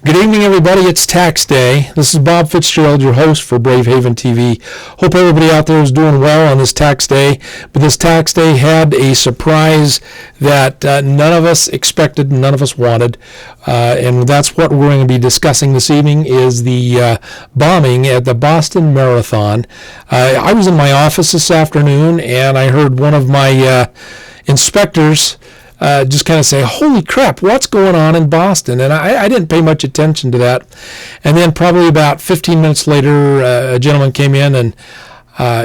Good evening, everybody. It's tax day. This is Bob Fitzgerald, your host for BraveHaven TV. Hope everybody out there is doing well on this tax day. But this tax day had a surprise that none of us expected, none of us wanted. And that's what we're going to be discussing this evening is the bombing at the Boston Marathon. I was in my office this afternoon, and I heard one of my inspectors just kind of say, holy crap, what's going on in Boston? And I didn't pay much attention to that. And then probably about 15 minutes later, a gentleman came in and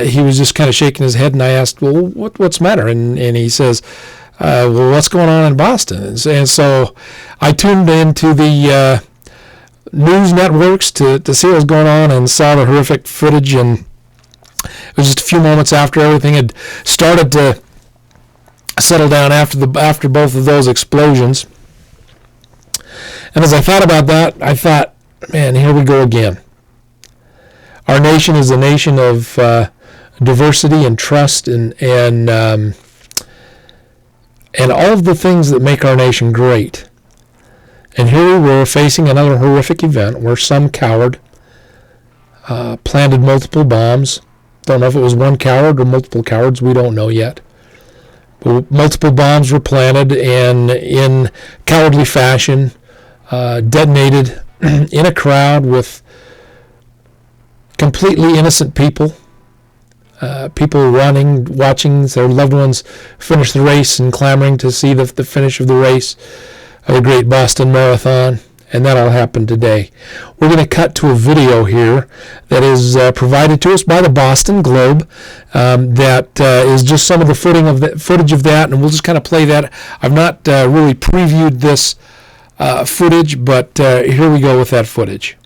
he was just kind of shaking his head. And I asked, well, what's the matter? And he says, well, what's going on in Boston? And so I tuned into the news networks to see what was going on and saw the horrific footage. And it was just a few moments after everything had started to settle down after both of those explosions. And as I thought about that, I thought, man, here we go again. Our nation is a nation of diversity and trust and all of the things that make our nation great. And here we were facing another horrific event where some coward planted multiple bombs. Don't know if it was one coward or multiple cowards. We don't know yet. Multiple bombs were planted and in cowardly fashion detonated in a crowd with completely innocent people, people running, watching their loved ones finish the race and clamoring to see the finish of the race of the Great Boston Marathon. And that all happened today. We're going to cut to a video here that is provided to us by the Boston Globe that is just some of the footage of that, and we'll just kind of play that. I've not really previewed this footage, but here we go with that footage.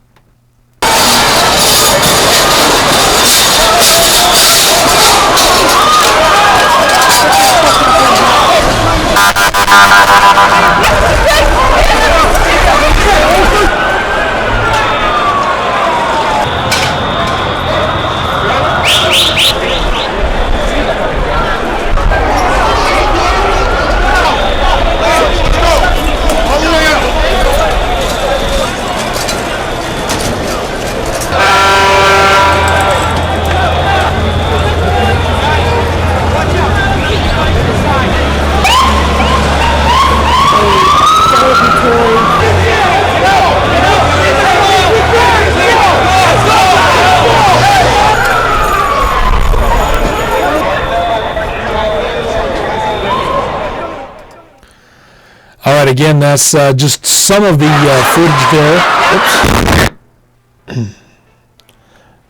Again, that's just some of the footage there. Oops.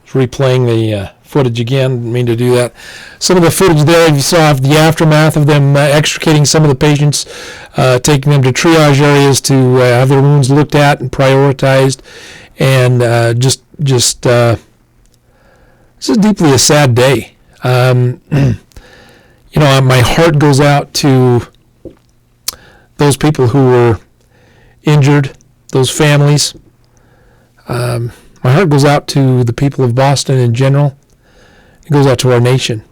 Replaying the footage again. Didn't mean to do that. Some of the footage there, you saw the aftermath of them extricating some of the patients, taking them to triage areas to have their wounds looked at and prioritized. And this is deeply a sad day. My heart goes out to those people who were injured, those families. My heart goes out to the people of Boston in general. It goes out to our nation.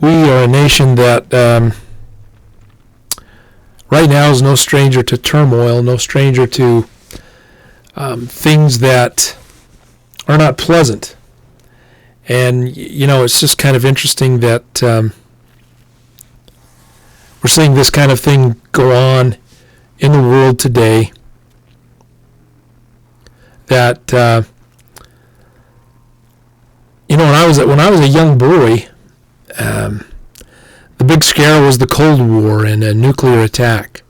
We are a nation that right now is no stranger to turmoil, no stranger to things that are not pleasant. And, it's just kind of interesting that we're seeing this kind of thing go on in the world today. That when I was a young boy, the big scare was the Cold War and a nuclear attack,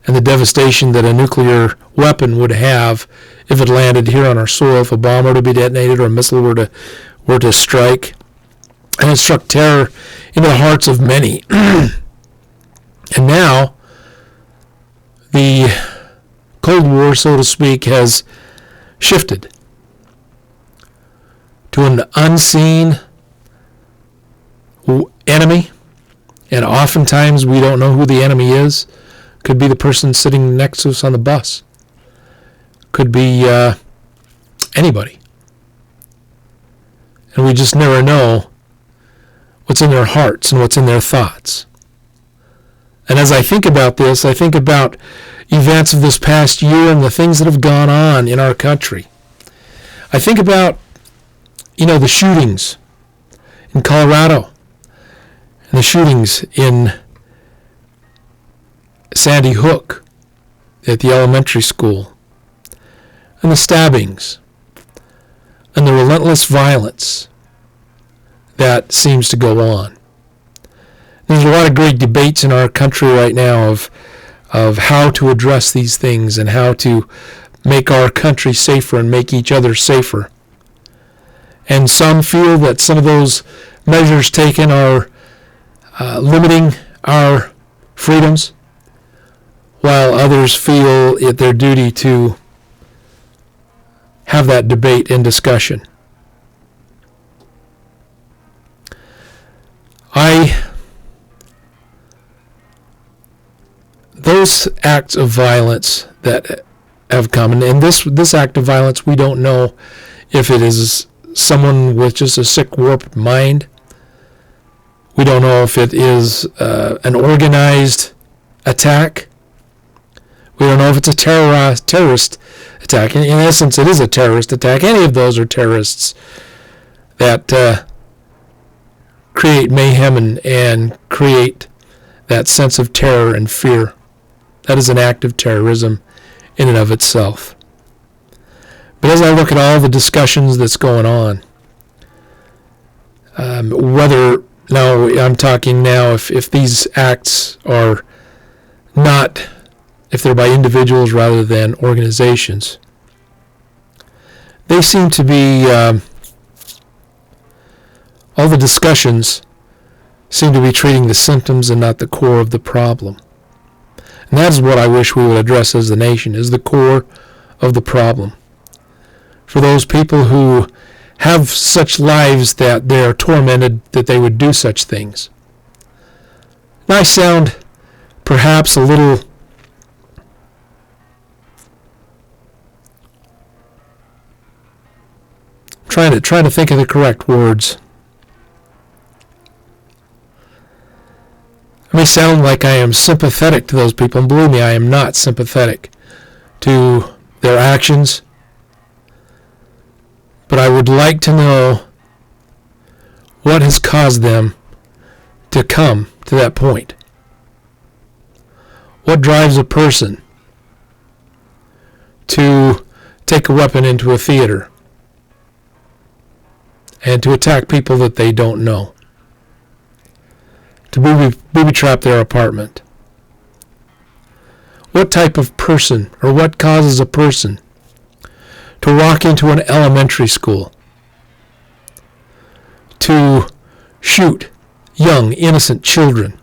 and the devastation that a nuclear weapon would have if it landed here on our soil, if a bomb were to be detonated or a missile were to strike, and it struck terror into the hearts of many. And now, the Cold War, so to speak, has shifted to an unseen enemy, and oftentimes we don't know who the enemy is. Could be the person sitting next to us on the bus. Could be anybody. And we just never know what's in their hearts and what's in their thoughts. And as I think about this, I think about, events of this past year and the things that have gone on in our country. I think about, the shootings in Colorado and the shootings in Sandy Hook at the elementary school, and the stabbings and the relentless violence that seems to go on. There's a lot of great debates in our country right now of how to address these things and how to make our country safer and make each other safer. And some feel that some of those measures taken are limiting our freedoms, while others feel it their duty to have that debate and discussion. Those acts of violence that have come, and this act of violence, we don't know if it is someone with just a sick, warped mind. We don't know if it is an organized attack. We don't know if it's a terrorist attack. In essence, it is a terrorist attack. Any of those are terrorists that create mayhem and create that sense of terror and fear. That is an act of terrorism in and of itself. But as I look at all the discussions that's going on, I'm talking now if these acts are not, if they're by individuals rather than organizations, they seem to be, all the discussions seem to be treating the symptoms and not the core of the problem. And that is what I wish we would address as a nation, is the core of the problem. For those people who have such lives that they are tormented that they would do such things. And I sound perhaps a little trying to think of the correct words. It may sound like I am sympathetic to those people, and believe me, I am not sympathetic to their actions. But I would like to know what has caused them to come to that point. What drives a person to take a weapon into a theater and to attack people that they don't know, to booby trap their apartment? What type of person, or what causes a person to walk into an elementary school, to shoot young, innocent children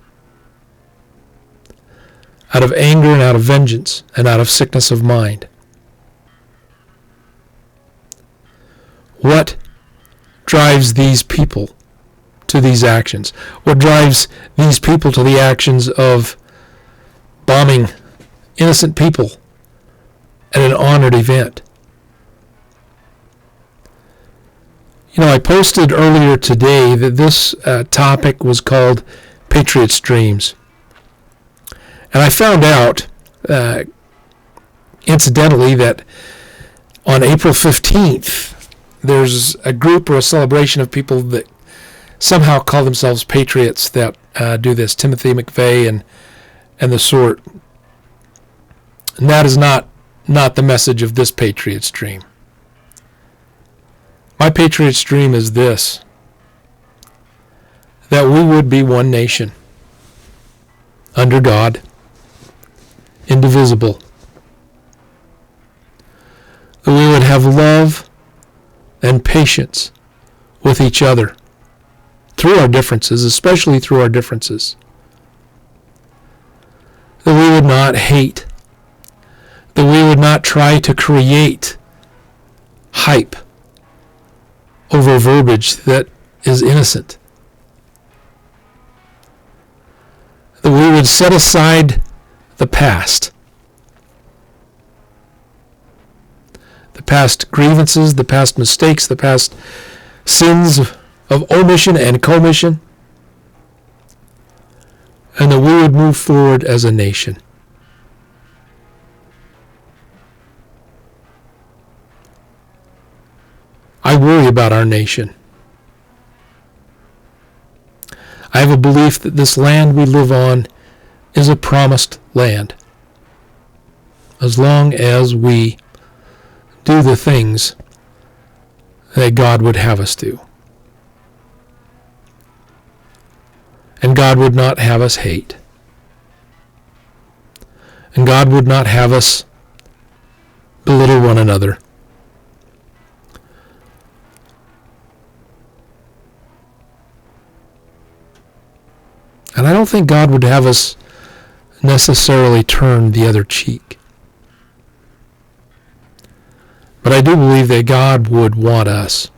out of anger and out of vengeance and out of sickness of mind? What drives these people to these actions? What drives these people to the actions of bombing innocent people at an honored event? I posted earlier today that this topic was called Patriots Dreams. And I found out, incidentally, that on April 15th, there's a group or a celebration of people that somehow call themselves patriots that do this, Timothy McVeigh and the sort. And that is not the message of this Patriots Dream. My Patriots Dream is this: that we would be one nation, under God, indivisible. That we would have love and patience with each other through our differences, especially through our differences. That we would not hate. That we would not try to create hype over verbiage that is innocent. That we would set aside the past. The past grievances, the past mistakes, the past sins of omission and commission. And that we would move forward as a nation. I worry about our nation. I have a belief that this land we live on is a promised land, as long as we do the things that God would have us do. And God would not have us hate. And God would not have us belittle one another. And I don't think God would have us necessarily turn the other cheek. But I do believe that God would want us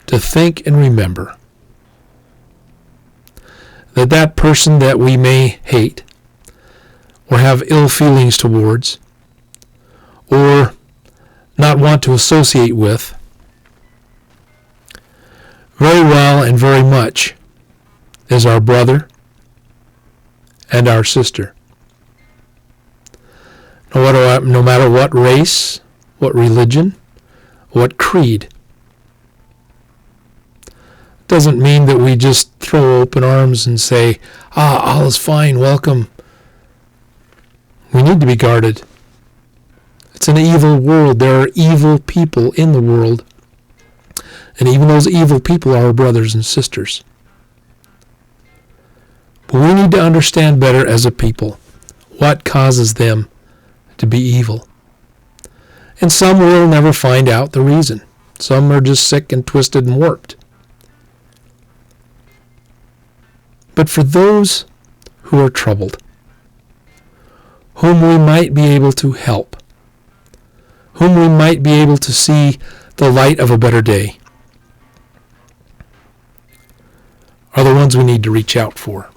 to think and remember that that person that we may hate or have ill feelings towards or not want to associate with very well and very much is our brother and our sister. No matter what race, what religion, what creed. Doesn't mean that we just throw open arms and say, all is fine, welcome. We need to be guarded. It's an evil world. There are evil people in the world. And even those evil people are our brothers and sisters. But we need to understand better as a people what causes them to be evil. And some will never find out the reason. Some are just sick and twisted and warped. But for those who are troubled, whom we might be able to help, whom we might be able to see the light of a better day, are the ones we need to reach out for.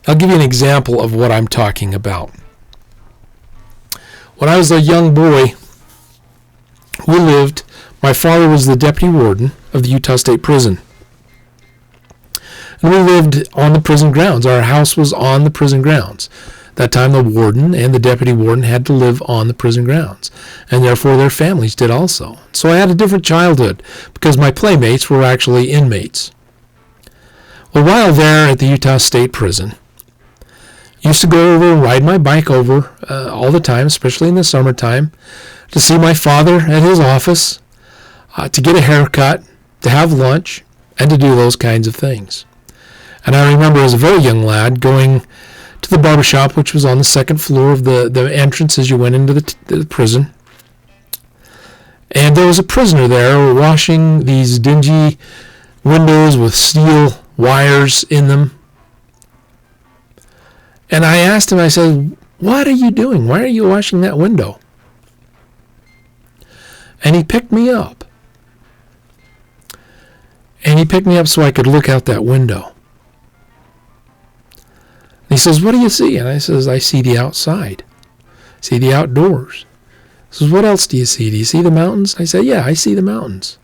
I'll give you an example of what I'm talking about. When I was a young boy, my father was the deputy warden of the Utah State Prison. And we lived on the prison grounds. Our house was on the prison grounds. That time the warden and the deputy warden had to live on the prison grounds, and therefore their families did also. So I had a different childhood because my playmates were actually inmates. Well, while there at the Utah State Prison, I used to go over and ride my bike over all the time, especially in the summertime, to see my father at his office, to get a haircut, to have lunch, and to do those kinds of things. And I remember as a very young lad going to the barbershop, which was on the second floor of the entrance as you went into the prison. And there was a prisoner there washing these dingy windows with steel wires in them. And I asked him, I said, "What are you doing? Why are you washing that window?" And he picked me up. And he picked me up so I could look out that window. And he says, "What do you see?" And I says, "I see the outside. I see the outdoors." He says, "What else do you see? Do you see the mountains?" I said, "Yeah, I see the mountains."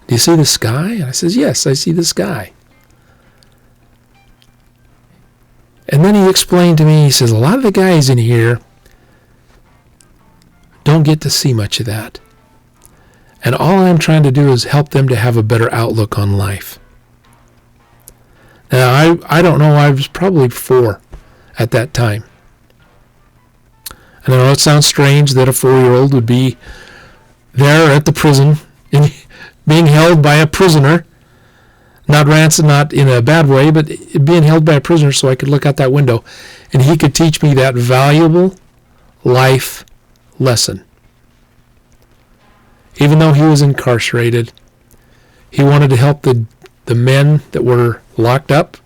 "Do you see the sky?" And I says, "Yes, I see the sky." And then he explained to me, he says, "A lot of the guys in here don't get to see much of that. And all I'm trying to do is help them to have a better outlook on life." Now, I don't know, I was probably 4 at that time. And I know it sounds strange that a 4-year-old would be there at the prison, being held by a prisoner, not ransom, not in a bad way, but being held by a prisoner so I could look out that window. And he could teach me that valuable life lesson. Even though he was incarcerated, he wanted to help the men that were locked up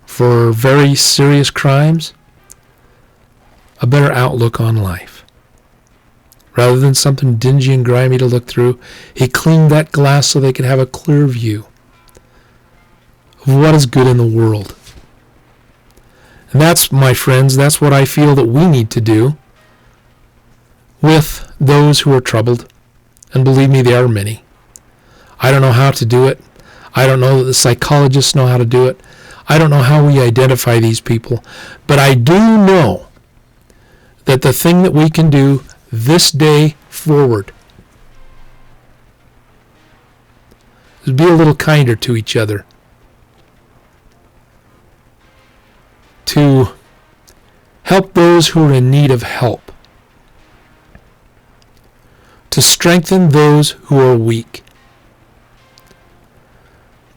for very serious crimes a better outlook on life. Rather than something dingy and grimy to look through, he cleaned that glass so they could have a clear view of what is good in the world. And that's, my friends, that's what I feel that we need to do with those who are troubled. And believe me, there are many. I don't know how to do it. I don't know that the psychologists know how to do it. I don't know how we identify these people. But I do know that the thing that we can do this day forward. Be a little kinder to each other. To help those who are in need of help. To strengthen those who are weak.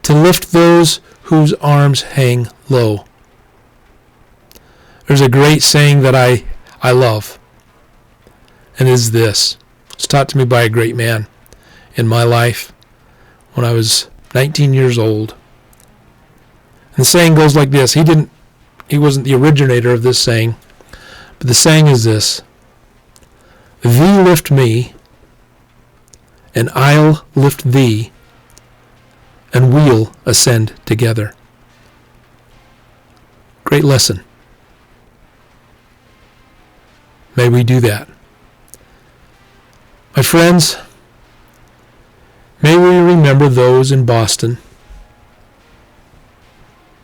To lift those whose arms hang low. There's a great saying that I love, and is this. It's taught to me by a great man in my life when I was 19 years old. And the saying goes like this. He wasn't the originator of this saying, but the saying is this: Thee lift me, and I'll lift thee, and we'll ascend together. Great lesson. May we do that. My friends, may we remember those in Boston.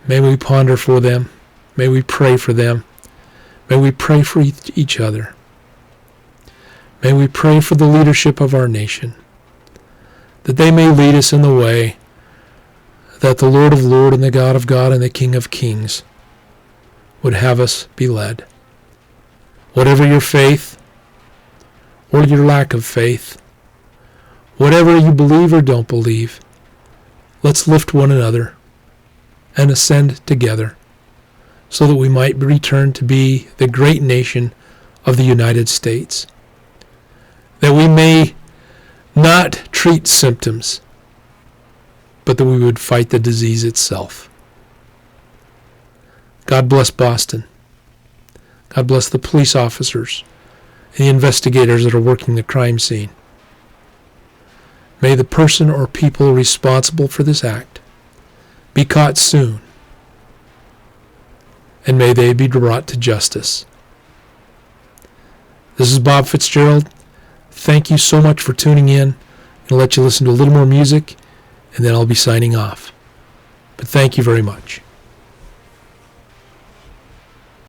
May we ponder for them. May we pray for them. May we pray for each other. May we pray for the leadership of our nation, that they may lead us in the way that the Lord of Lords and the God of God and the King of Kings would have us be led. Whatever your faith or your lack of faith, whatever you believe or don't believe, let's lift one another and ascend together so that we might return to be the great nation of the United States. That we may not treat symptoms, but that we would fight the disease itself. God bless Boston. God bless the police officers and the investigators that are working the crime scene. May the person or people responsible for this act be caught soon, and may they be brought to justice. This is Bob Fitzgerald. Thank you so much for tuning in. I'll let you listen to a little more music, and then I'll be signing off. But thank you very much.